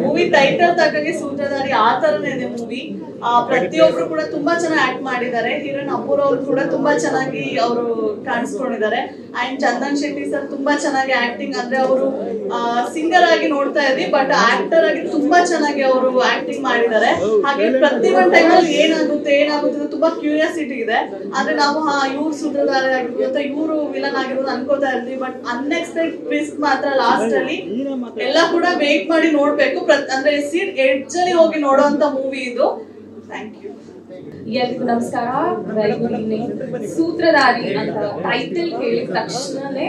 Movie title ತಕ್ಕಂಗೆ ಸೂತ್ರಧಾರಿ ಆ ತರನೇ ಇದೆ ಮೂವಿ. ಪ್ರತಿಯೊಬ್ರು ಕೂಡ ತುಂಬಾ ಚೆನ್ನಾಗಿ ಆಕ್ಟ್ ಮಾಡಿದ್ದಾರೆ. ಹೀರೋಯಿನ್ ಅಪೂರ್ವ ಅವರು ಕೂಡ ತುಂಬಾ ಚೆನ್ನಾಗಿ ಅವರು ಕಾಣಿಸ್ಕೊಂಡಿದ್ದಾರೆ. ಅಂಡ್ ಚಂದನ್ ಶೆಟ್ಟಿ ಸರ್ ತುಂಬಾ ಚೆನ್ನಾಗಿ ಆಕ್ಟಿಂಗ್, ಅಂದ್ರೆ ಅವರು ಸಿಂಗರ್ ಆಗಿ ನೋಡ್ತಾ ಇದ್ವಿ, ಬಟ್ ಆಕ್ಟರ್ ಆಗಿ ತುಂಬಾ ಚೆನ್ನಾಗಿ ಅವರು ಆಕ್ಟಿಂಗ್ ಮಾಡಿದ್ದಾರೆ. ಹಾಗೆ ಪ್ರತಿ ಒಂದು ಟೈಮಲ್ಲಿ ಏನಾಗುತ್ತೆ ತುಂಬಾ ಕ್ಯೂರಿಯಾಸಿಟಿ ಇದೆ. ಅಂದ್ರೆ ನಾವು ಇವ್ರು ಸೂತ್ರಧಾರಿ ಆಗಿರ್ಬೋದು ಅಥವಾ ಇವರು ವಿಲನ್ ಆಗಿರ್ಬೋದು ಅನ್ಕೋತಾ ಇರ್ತೀವಿ, ಬಟ್ ಅನ್ಎಕ್ಸ್ಪೆಕ್ಟೆಡ್ ಟ್ವಿಸ್ಟ್ ಮಾತ್ರ ಲಾಸ್ಟ್ ಅಲ್ಲಿ ಎಲ್ಲ ಕೂಡ ವೇಟ್ ಮಾಡಿ ನೋಡ್ಬೇಕು. ಅಂದ್ರೆ ಸೀಟ್ ಎಡ್ಜ್ ಅಲ್ಲಿ ಹೋಗಿ ನೋಡುವಂತ ಮೂವಿ ಇದು. Thank you. ಎಲ್ರಿಗೂ ನಮಸ್ಕಾರ, ವೆರಿ ಗುಡ್ ಈವ್ನಿಂಗ್. ಸೂತ್ರಧಾರಿ ಅಂತ ಟೈಟಲ್ ಕೇಳಿದ ತಕ್ಷಣನೇ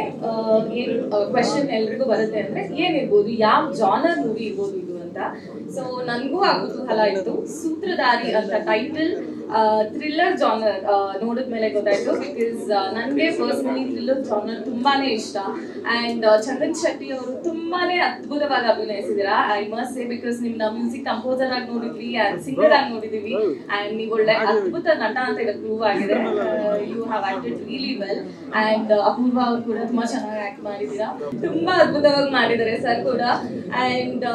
ಏನ್ ಕ್ವೆಶನ್ ಎಲ್ರಿಗೂ ಬರುತ್ತೆ ಅಂದ್ರೆ ಏನಿರ್ಬೋದು, ಯಾವ ಜಾನರ್ ಮೂವಿ ಇರ್ಬೋದು ಇದು ಅಂತ. ಸೊ ನನ್ಗೂ ಆ ಕುತೂಹಲ ಇತ್ತು. ಸೂತ್ರಧಾರಿ ಅಂತ ಟೈಟಲ್ ಥ್ರಿಲ್ಲರ್ ಜಾನರ್ ನೋಡಿದ್ಮೇಲೆ ಗೊತ್ತಾಯ್ತು. ಬಿಕಾಸ್ ನನಗೆ ಪರ್ಸನಲಿ ಥ್ರಿಲ್ಲರ್ ಜಾನರ್ ತುಂಬಾನೇ ಇಷ್ಟ. ಅಂಡ್ ಚಂದನ್ ಶೆಟ್ಟಿ ಅವರು ತುಂಬಾನೇ ಅದ್ಭುತವಾಗಿ ಅಭಿನಯಿಸಿದಿರಾ, ಐ ಮಸ್ಟ್ ಸೇ. ಬಿಕಾಸ್ ನಿಮ್ನ ಮ್ಯೂಸಿಕ್ ಕಂಪೋಸರ್ ಆಗಿ ನೋಡಿದ್ವಿ, ಸಿಂಗರ್ ಆಗಿ ನೋಡಿದೀವಿ, ಅಂಡ್ ನೀವು ಒಳ್ಳೆ ಅದ್ಭುತ ನಟ ಅಂತ ಇವತ್ತು ಪ್ರೂವ್ ಆಗಿದೆ. You have acted really well. And Apoorva ಅವರು ಕೂಡ ತುಂಬಾ ಚೆನ್ನಾಗಿ ಆಕ್ಟ್ ಮಾಡಿದೀರಾ, ತುಂಬಾ ಅದ್ಭುತವಾಗಿ ಮಾಡಿದ್ದಾರೆ ಸರ್ ಕೂಡ. ಅಂಡ್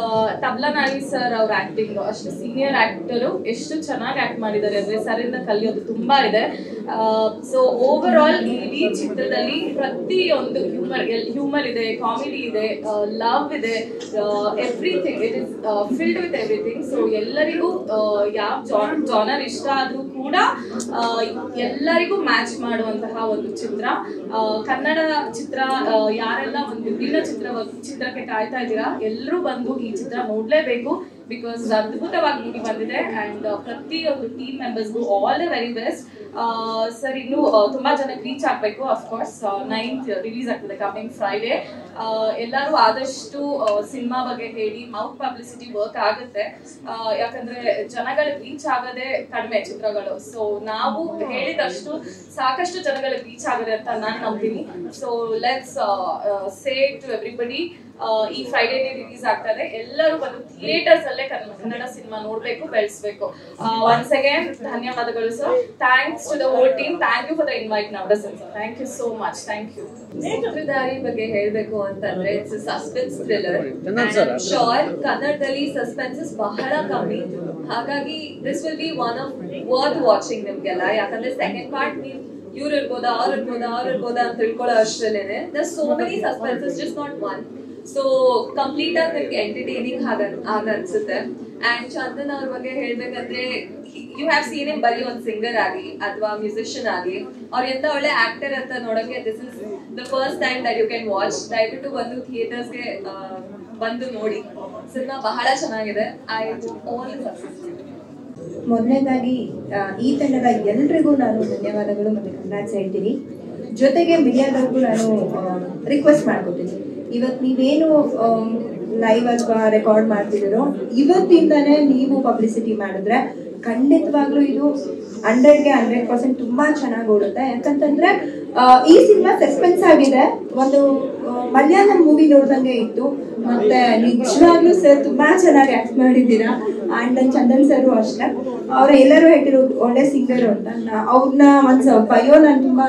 ತಬ್ಲಾ ನಾನಿ ಸರ್ ಅವ್ರ ಆಕ್ಟಿಂಗ್ ಅಷ್ಟು ಸೀನಿಯರ್ ಆಕ್ಟರು ಎಷ್ಟು ಚೆನ್ನಾಗಿ ಆಕ್ಟ್ ಮಾಡಿದ್ದಾರೆ ಅಂದ್ರೆ ಸರ್ ಇಂದ ಕಲಿಯೋದು ತುಂಬಾ ಇದೆ. ಸೊ ಓವರ್ ಆಲ್ ಇಡೀ ಚಿತ್ರದಲ್ಲಿ ಪ್ರತಿಯೊಂದು ಹ್ಯೂಮರ್ ಇದೆ, ಕಾಮಿಡಿ ಇದೆ, ಲವ್ ಇದೆ, everything. It is filled with everything. So ಎಲ್ಲರಿಗೂ ಯಾವ ಜಾನರ್ ಇಷ್ಟ ಆದ್ರೂ ಕೂಡ ಎಲ್ಲರಿಗೂ ಮ್ಯಾಚ್ ಮಾಡುವಂತಹ ಒಂದು ಚಿತ್ರ. ಕನ್ನಡ ಚಿತ್ರ ಯಾರೆಲ್ಲ ಒಂದು ವಿಭಿನ್ನ ಚಿತ್ರಕ್ಕೆ ಕಾಯ್ತಾ ಇದ್ದೀರಾ, ಎಲ್ಲರೂ ಬಂದು ಈ ಚಿತ್ರ ನೋಡ್ಲೇಬೇಕು. ಬಿಕಾಸ್ ಅದ್ಭುತವಾಗಿ ಮೂಡಿ ಬಂದಿದೆ. ಅಂಡ್ ಪ್ರತಿಯೊಂದು ಟೀಮ್ ಮೆಂಬರ್ಸ್ಗೂ all the very best. Sir ಇನ್ನು ತುಂಬಾ ಜನಕ್ಕೆ ರೀಚ್ ಆಗ್ಬೇಕು. ಅಫ್ಕೋರ್ಸ್ 9th ರಿಲೀಸ್ ಆಗ್ತದೆ, ಕಮಿಂಗ್ ಫ್ರೈಡೇ. ಎಲ್ಲರೂ ಆದಷ್ಟು ಸಿನಿಮಾ ಬಗ್ಗೆ ಹೇಳಿ, ಮೌತ್ ಪಬ್ಲಿಸಿಟಿ ವರ್ಕ್ ಆಗುತ್ತೆ. ಯಾಕಂದ್ರೆ ಜನಗಳಿಗೆ ರೀಚ್ ಆಗದೆ ಕಡಿಮೆ ಚಿತ್ರಗಳು. ಸೊ ನಾವು ಹೇಳಿದಷ್ಟು ಸಾಕಷ್ಟು ಜನಗಳಿಗೆ ರೀಚ್ ಆಗದೆ ಅಂತ ನಾನು ನಂಬ್ತೀನಿ. So let's say to everybody, ಈ ಫ್ರೈಡೇನೇ ರಿಲೀಸ್ ಆಗ್ತದೆ. ಎಲ್ಲರೂ ಬಂದು ಥಿಯೇಟರ್ಸ್ ಅಲ್ಲೇ ಕನ್ನಡ ಸಿನಿಮಾ ನೋಡ್ಬೇಕು, ಬೆಳೆಸಬೇಕು. ಒನ್ಸ್ ಅಗೇನ್ ಧನ್ಯವಾದಗಳು sir. Thanks to the whole team. Thank you for the invite Navarasan sir. Thank you so much. Thank you. Sutradhari ಬಗ್ಗೆ ಹೇಳ್ಬೇಕು ಅಂತಂದ್ರೆ ಇಟ್ಸ್ ಸಸ್ಪೆನ್ಸ್ ಥ್ರಿಲ್ಲರ್. ಶೋರ್ ಕನ್ನಡದಲ್ಲಿ ಸಸ್ಪೆನ್ಸಸ್ ಬಹಳ ಕಮ್ಮಿ, ಹಾಗಾಗಿ this will be one of worth watching ನಿಮ್ಗೆಲ್ಲ. ಯಾಕಂದ್ರೆ ಸೆಕೆಂಡ್ ಪಾರ್ಟ್ ನೀವು ಇವ್ರು ಇರ್ಬೋದಾ ಅವ್ರು ಇರ್ಬೋದಾ ಅಂತ ತಿಳ್ಕೊಳ್ಳೋ ಅಷ್ಟರಲ್ಲೇನೆ there so many suspenses, just not one. So complete ಆಗಿ ನಿಮ್ಗೆ ಎಂಟರ್ಟೈನಿಂಗ್ ಆಗ ಅನ್ಸುತ್ತೆ. ಅಂಡ್ ಚಂದನ್ ಅವ್ರ ಬಗ್ಗೆ ಹೇಳ್ಬೇಕಂದ್ರೆ ಯು ಹ್ಯಾವ್ ಸೀನ್ ಹಿಮ್ ಬರೀ ಒಂದು ಸಿಂಗರ್ ಆಗಿ ಅಥವಾ ಮ್ಯೂಸಿಷಿಯನ್ ಆಗಿ. ಅವ್ರ ಎಂತ ಒಳ್ಳೆ ಆಕ್ಟರ್ ಅಂತ ನೋಡಕ್ಕೆ this is the first time that you can watch. ದಯವಿಟ್ಟು ಬಂದು ಥಿಯೇಟರ್ಸ್ಗೆ ಬಂದು ನೋಡಿ. ಸಿನಿಮಾ ಬಹಳ ಚೆನ್ನಾಗಿದೆ. I all the success. ಮೊದಲನೇದಾಗಿ ಈ ತಂಡದ ಎಲ್ರಿಗೂ ನಾನು ಧನ್ಯವಾದಗಳು ಮತ್ತು ಕಂಗ್ರಾಟ್ಸ್ ಹೇಳ್ತೀನಿ. ಜೊತೆಗೆ ಮೀಡಿಯಾದವ್ರಿಗೂ ನಾನು ರಿಕ್ವೆಸ್ಟ್ ಮಾಡ್ಕೊತೀನಿ, ಇವತ್ತು ನೀವೇನು ಲೈವ್ ಅಥವಾ ರೆಕಾರ್ಡ್ ಮಾಡ್ತಿದ್ದೀರೋ ಇವತ್ತಿಂದಾನೇ ನೀವು ಪಬ್ಲಿಸಿಟಿ ಮಾಡಿದ್ರೆ ಖಂಡಿತವಾಗ್ಲೂ ಇದು 100ಗೆ 100% ತುಂಬಾ ಚೆನ್ನಾಗಿ ಓಡುತ್ತೆ. ಯಾಕಂತಂದ್ರೆ ಈ ಸಿನಿಮಾ ಸಸ್ಪೆನ್ಸ್ ಆಗಿದೆ, ಒಂದು ಮಲಯಾಳಂ ಮೂವಿ ನೋಡ್ದಂಗೆ ಇತ್ತು. ಮತ್ತೆ ನಿಜವಾಗ್ಲೂ ಸರ್ ತುಂಬಾ ಚೆನ್ನಾಗಿ ಆಕ್ಟ್ ಮಾಡಿದ್ದೀರಾ. ಅಂಡ್ ಚಂದನ್ ಸರ್ ಅಷ್ಟೇ, ಅವ್ರು ಎಲ್ಲರೂ ಹೇಳ್ತಿರೋದು ಒಳ್ಳೆ ಸಿಂಗರ್ ಅಂತ. ಅವ್ರನ್ನ ಒಂದು ಬಯೋ ನಾನು ತುಂಬಾ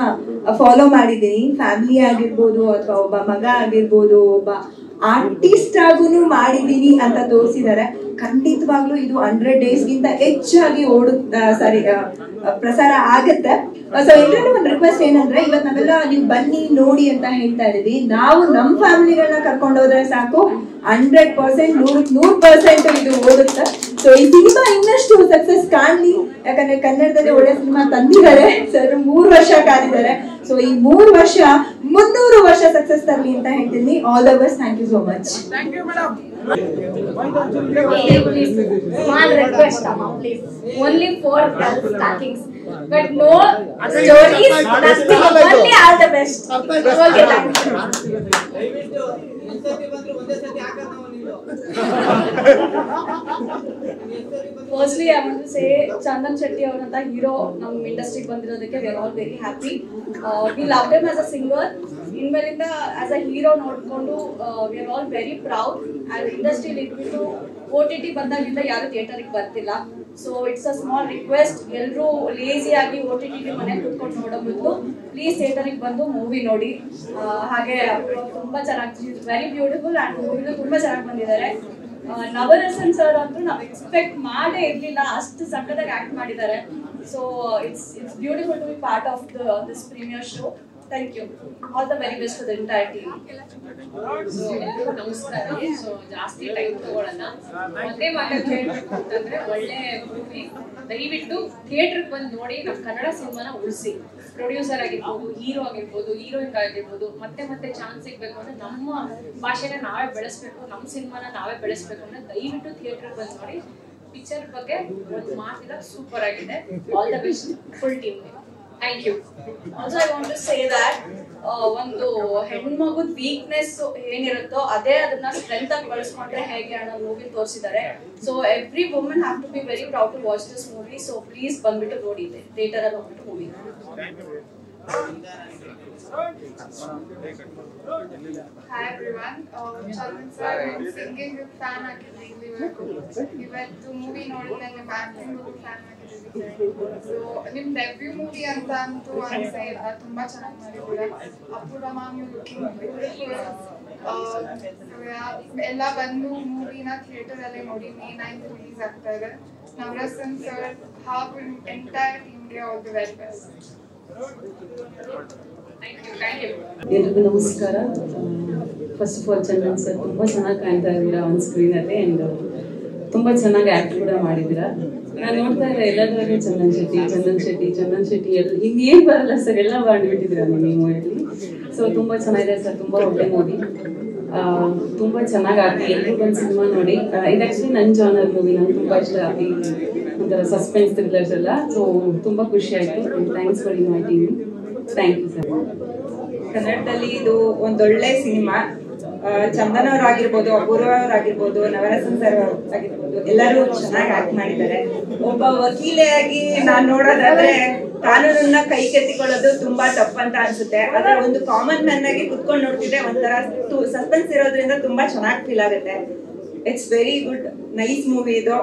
ಫಾಲೋ ಮಾಡಿದ್ದೀನಿ. ಫ್ಯಾಮಿಲಿ ಆಗಿರ್ಬೋದು ಅಥವಾ ಒಬ್ಬ ಮಗ ಆಗಿರ್ಬೋದು, ಒಬ್ಬ ಆರ್ಟಿಸ್ಟ್ ಆಗೂ ಮಾಡಿದೀನಿ ಅಂತ ತೋರಿಸಿದ್ದಾರೆ. ಖಂಡಿತವಾಗ್ಲೂ ಇದು 100 ಡೇಸ್ಗಿಂತ ಹೆಚ್ಚಾಗಿ ಪ್ರಸಾರ ಆಗತ್ತೆ. ಸೊ ಎಲ್ಲರೂ ಒಂದು ರಿಕ್ವೆಸ್ಟ್ ಏನಂದ್ರೆ, ಇವತ್ತು ನಾವೆಲ್ಲ ನೀವು ಬನ್ನಿ ನೋಡಿ ಅಂತ ಹೇಳ್ತಾ ಇದೀವಿ. ನಾವು ನಮ್ಮ ಫ್ಯಾಮಿಲಿಗಳನ್ನ ಕರ್ಕೊಂಡು ಹೋದ್ರೆ ಸಾಕು, 100% 100% ಇದು ಓಡುತ್ತೆ. ಸೊ ಈ ಸಿನಿಮಾ ಇನ್ನಷ್ಟು ಸಕ್ಸಸ್ ಕಾಣಲಿ. ಯಾಕಂದ್ರೆ ಕನ್ನಡದಲ್ಲಿ ಒಳ್ಳೆ ಸಿನಿಮಾ ತಂದಿದ್ದಾರೆ ಸರ್, 3 ವರ್ಷ ಕಾದಿದ್ದಾರೆ. ಸೊ ಈ 3 ವರ್ಷ 300 ವರ್ಷ ಸಕ್ಸಸ್ ತರಲಿ ಅಂತ ಹೇಳ್ತೀನಿ. All the best. Thank you so much. Thank you madam. Small request, Amma, please. Only 4 girls stackings, but no stories. Nothing. Only all the best. Okay, thank you. Firstly, I want to say Chandan Shetty avaranta hero nam industry ge bandirodake we are all very happy. We loved him as a singer. ಇನ್ಮೇಲಿಂದ as a hero ನೋಡ್ಕೊಂಡು we are all very proud and ಇಂಡಸ್ಟ್ರಿಯಲ್ಲಿ ಇಟ್ಬಿಟ್ಟು OTT ಬಂದಾಗಿಂದ ಯಾರು ಥಿಯೇಟರಿಗೆ ಬರ್ತಿಲ್ಲ. So it's a small request, ಎಲ್ಲರೂ ಲೇಸಿಯಾಗಿ OTT ಮನೆಗೆ ಕುತ್ಕೊಂಡು ನೋಡೋ ಬದಲು ಪ್ಲೀಸ್ ಥಿಯೇಟರಿಗೆ ಬಂದು ಮೂವಿ ನೋಡಿ. ಹಾಗೆ ತುಂಬ ಚೆನ್ನಾಗಿ ವೆರಿ ಬ್ಯೂಟಿಫುಲ್ ಆ್ಯಂಡ್ ಮೂವಿನೂ ತುಂಬ ಚೆನ್ನಾಗಿ ಬಂದಿದ್ದಾರೆ. ನವರಸನ್ ಸರ್ ಅಂತೂ ನಾವು ಎಕ್ಸ್ಪೆಕ್ಟ್ ಮಾಡೇ ಇರಲಿಲ್ಲ, ಅಷ್ಟು ಸಕ್ಕತ್ತಾಗಿ ಆ್ಯಕ್ಟ್ ಮಾಡಿದ್ದಾರೆ. So it's beautiful to be part of this premiere show. Thank you. All the very best to the entire team. So ಎಲ್ಲರಿಗೂ ನಮಸ್ಕಾರ. ಸೊ ಜಾಸ್ತಿ ಟೈಮ್ ತಗೊಳ್ಳೋಣ. ಒಂದೇ ಮಾತಾಗಿ ಹೇಳ್ಬೇಕು ಅಂತಂದ್ರೆ ಒಳ್ಳೆ ಮೂವಿ, ದಯವಿಟ್ಟು ಥಿಯೇಟರ್ಗೆ ಬಂದು ನೋಡಿ ನಮ್ಮ ಕನ್ನಡ ಸಿನಿಮಾನ ಉಳಿಸಿ. ಪ್ರೊಡ್ಯೂಸರ್ ಆಗಿರ್ಬೋದು, ಹೀರೋ ಆಗಿರ್ಬೋದು, ಹೀರೋಯಿನ್ ಆಗಿರ್ಬೋದು, ಮತ್ತೆ ಮತ್ತೆ ಚಾನ್ಸ್ ಸಿಗ್ಬೇಕು ಅಂದ್ರೆ ನಮ್ಮ ಭಾಷೆನ ನಾವೇ ಬೆಳೆಸ್ಬೇಕು, ನಮ್ಮ ಸಿನಿಮಾನ ನಾವೇ ಬೆಳೆಸ್ಬೇಕು ಅಂದ್ರೆ ದಯವಿಟ್ಟು ಥಿಯೇಟರ್ಗೆ ಬಂದು ನೋಡಿ. ಪಿಕ್ಚರ್ ಬಗ್ಗೆ ಒಂದು ಮಾತಿಲ್ಲ, ಸೂಪರ್ ಆಗಿದೆ. All the best full team. Thank you. Also I want to say that ಒಂದು ಹೆಣ್ಮಗುದ ವೀಕ್ನೆಸ್ ಏನಿರುತ್ತೋ ಅದೇ ಅದನ್ನ ಸ್ಟ್ರೆಂತ್ ಆಗಿ ಬಳಸ್ಕೊಂಡ್ರೆ ಹೇಗೆ ಅನ್ನೋ ಮೂವಿ ತೋರಿಸಿದ್ದಾರೆ. So every woman have to be very proud to watch this movie. So please ಬಂದ್ಬಿಟ್ಟು ನೋಡಿ, ಥಿಯೇಟರ್ ಅಲ್ಲಿ ಹೋಗ್ಬಿಟ್ಟು movie. Hi everyone. Chandan sir, singing fan ಆಗಿದ್ದೀನಿ ಇವತ್ತು ಮೂವಿ ನೋಡಿದ್ರೆ ನಿಮ್ಮ ಆಕ್ಟಿಂಗ್ ಫ್ಯಾನ್ ಆಗಿದ್ದೀನಿ. ಸೊ ನಿಮ್ ಡೆಬ್ಯೂ ಮೂವಿ ಅಂತ ಅಂತೂ ಅನ್ಸೇ ಇಲ್ಲ, ತುಂಬಾ ಚೆನ್ನಾಗಿ ಮಾಡಿದ್ದೀರಾ. ಅಪೂರ್ವ ಮ್ಯಾಮ್ ಯು ಲುಕಿಂಗ್ ಬ್ಯೂಟಿಫುಲ್. ಎಲ್ಲ ಬಂದು ಮೂವಿನ ಥಿಯೇಟರ್ ಅಲ್ಲೇ ನೋಡಿ. May 9th ರಿಲೀಸ್ ಆಗ್ತಾ ಇದೆ. ನವರಸನ್ ಸರ್ ಹಾಗೂ ಎಂಟೈರ್ ಟೀಮ್ಗೆ ಆಲ್ ದಿ ವೆರಿ ಬೆಸ್ಟ್. ಎಲ್ರಿಗೂ ನಮಸ್ಕಾರ. First of all Chandan sir ತುಂಬ ಚೆನ್ನಾಗಿ ಕಾಣ್ತಾ ಇದ್ದೀರಾ ಆನ್ ಸ್ಕ್ರೀನಲ್ಲಿ ಆ್ಯಂಡ್ ತುಂಬ ಚೆನ್ನಾಗಿ ಆ್ಯಕ್ಟ್ ಕೂಡ ಮಾಡಿದ್ದೀರಾ. ನಾನು ನೋಡ್ತಾ ಇದ್ದೆ ಎಲ್ಲದರಲ್ಲೂ ಚಂದನ್ ಶೆಟ್ಟಿ ಇನ್ನೇನು ಬರಲ್ಲ ಸರ್, ಎಲ್ಲ ಮಾಡಿಬಿಟ್ಟಿದ್ದೀರಾ ನೀವು ಮೂವಿಯಲ್ಲಿ. ಸೊ ತುಂಬ ಚೆನ್ನಾಗಿದೆ ಸರ್, ತುಂಬ ಒಳ್ಳೆ ಮೂವಿ, ತುಂಬ ಚೆನ್ನಾಗಿ ಆಗಿ ಎಲ್ಲರೂ ಬಂದು ಸಿನಿಮಾ ನೋಡಿ. ಇದು ಆ್ಯಕ್ಚುಲಿ ನನ್ನ ಜಾನರ್ ಮೂವಿ, ನಂಗೆ ತುಂಬ ಇಷ್ಟ ಆಗಿ ಒಂಥರ ಸಸ್ಪೆನ್ಸ್ ಥ್ರಿಲ್ಲರ್ಸ್ ಎಲ್ಲ. ಸೊ ತುಂಬ ಖುಷಿ ಆಯಿತು. Thanks for inviting me. Thank you sir. ಕನ್ನಡದಲ್ಲಿ ಇದು ಒಂದೊಳ್ಳೆ ಸಿನಿಮಾ. ಚಂದನ್ ಅವರಾಗಿರ್ಬೋದು, ಅಪೂರ್ವ ಅವರಾಗಿರ್ಬೋದು, ನವರಸನ್ ಸರ್ ಆಗಿರ್ಬೋದು, ಎಲ್ಲರೂ ಚೆನ್ನಾಗಿ ಆಕ್ಟ್ ಮಾಡಿದ್ದಾರೆ. ಒಬ್ಬ ವಕೀಲೆಯಾಗಿ ನಾನು ನೋಡೋದಾದ್ರೆ ಕಾನೂನನ್ನ ಕೈಗೆತ್ತಿಕೊಳ್ಳೋದು ತುಂಬಾ ತಪ್ಪಂತ ಅನ್ಸುತ್ತೆ. ಆದ್ರೆ ಒಂದು ಕಾಮನ್ ಮ್ಯಾನ್ ಆಗಿ ಕುತ್ಕೊಂಡು ನೋಡ್ತಿದ್ರೆ ಒಂಥರ ಸಸ್ಪೆನ್ಸ್ ಇರೋದ್ರಿಂದ ತುಂಬಾ ಚೆನ್ನಾಗಿ ಫೀಲ್ ಆಗುತ್ತೆ. It's very good, nice movie ಇದು.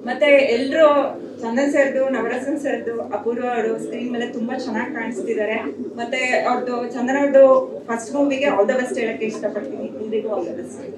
ಮತ್ತೆ ಎಲ್ರು ಚಂದನ್ ಸರ್ದು, ನವರಸನ್ ಸರ್ದು, ಅಪೂರ್ವ ಅವರು ಸ್ಕ್ರೀನ್ ಮೇಲೆ ತುಂಬಾ ಚೆನ್ನಾಗಿ ಕಾಣಿಸ್ತಿದ್ದಾರೆ. ಮತ್ತೆ ಅವ್ರದ್ದು ಚಂದನ್ ಅವ್ರದ್ದು ಫಸ್ಟ್ ಮೂವಿಗೆ ಆಲ್ ದ ಬೆಸ್ಟ್ ಹೇಳಕ್ಕೆ ಇಷ್ಟಪಡ್ತೀನಿ. ಎಲ್ರಿಗೂ ಆಲ್ ದ ಬೆಸ್ಟ್.